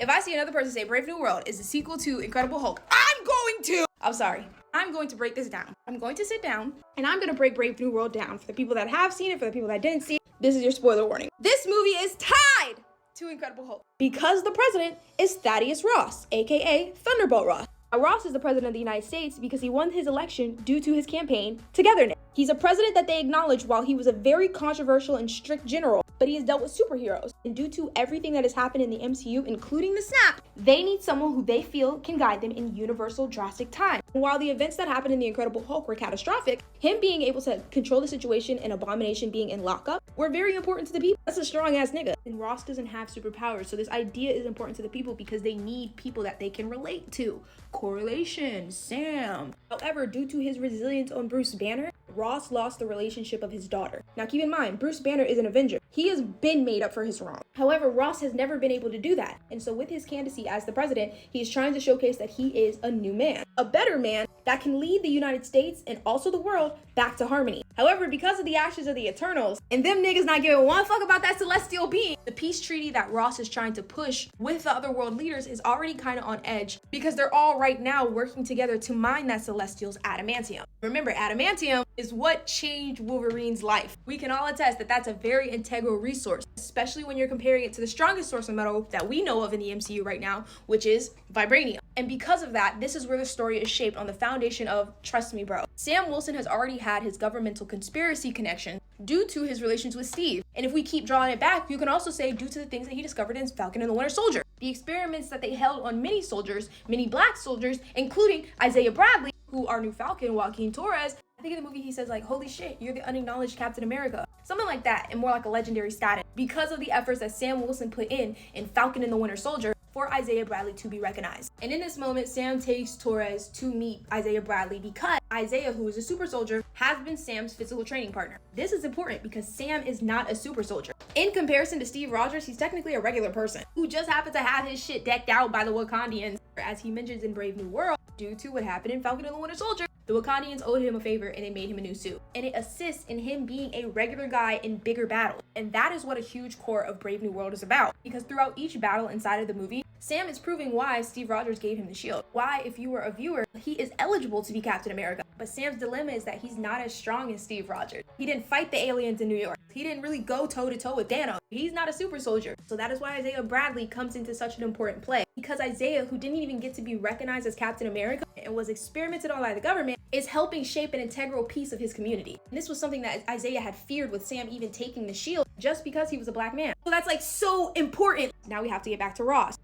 If I see another person say Brave New World is a sequel to Incredible Hulk, I'm sorry. I'm going to break this down. I'm going to sit down and I'm going to break Brave New World down for the people that have seen it, for the people that didn't see it. This is your spoiler warning. This movie is tied to Incredible Hulk because the president is Thaddeus Ross, aka Thunderbolt Ross. Now, Ross is the president of the United States because he won his election due to his campaign Togetherness. He's a president that they acknowledge while he was a very controversial and strict general, but he has dealt with superheroes. And due to everything that has happened in the MCU, including the snap, they need someone who they feel can guide them in universal drastic time. And while the events that happened in The Incredible Hulk were catastrophic, him being able to control the situation and Abomination being in lockup were very important to the people. That's a strong ass nigga. And Ross doesn't have superpowers, so this idea is important to the people because they need people that they can relate to. Correlation, Sam. However, due to his resilience on Bruce Banner, Ross lost the relationship of his daughter. Now keep in mind, Bruce Banner is an Avenger. He has been made up for his wrong. However, Ross has never been able to do that. And so with his candidacy as the president, he is trying to showcase that he is a new man, a better man that can lead the United States and also the world back to harmony. However, because of the ashes of the Eternals and them niggas not giving one fuck about that celestial being, the peace treaty that Ross is trying to push with the other world leaders is already kind of on edge because they're all right now working together to mine that celestial's adamantium. Remember, adamantium is what changed Wolverine's life. We can all attest that that's a very integral resource, especially when you're comparing it to the strongest source of metal that we know of in the MCU right now, which is vibranium. And because of that, this is where the story is shaped on the foundation of trust me, bro. Sam Wilson has already had his governmental conspiracy connection due to his relations with Steve. And if we keep drawing it back, you can also say due to the things that he discovered in Falcon and the Winter Soldier. The experiments that they held on many soldiers, many black soldiers, including Isaiah Bradley, who our new Falcon, Joaquin Torres. I think in the movie he says like, holy shit, you're the unacknowledged Captain America. Something like that, and more like a legendary status. Because of the efforts that Sam Wilson put in Falcon and the Winter Soldier, for Isaiah Bradley to be recognized. And in this moment, Sam takes Torres to meet Isaiah Bradley because Isaiah, who is a super soldier, has been Sam's physical training partner. This is important because Sam is not a super soldier. In comparison to Steve Rogers, he's technically a regular person who just happened to have his shit decked out by the Wakandians, as he mentions in Brave New World, due to what happened in Falcon and the Winter Soldier. The Wakandians owed him a favor and they made him a new suit. And it assists in him being a regular guy in bigger battles. And that is what a huge core of Brave New World is about. Because throughout each battle inside of the movie, Sam is proving why Steve Rogers gave him the shield. Why, if you were a viewer, he is eligible to be Captain America. But Sam's dilemma is that he's not as strong as Steve Rogers. He didn't fight the aliens in New York. He didn't really go toe-to-toe with Thanos. He's not a super soldier. So that is why Isaiah Bradley comes into such an important play. Because Isaiah, who didn't even get to be recognized as Captain America and was experimented on by the government, is helping shape an integral piece of his community. And this was something that Isaiah had feared with Sam even taking the shield just because he was a black man. So that's like so important. Now we have to get back to Ross.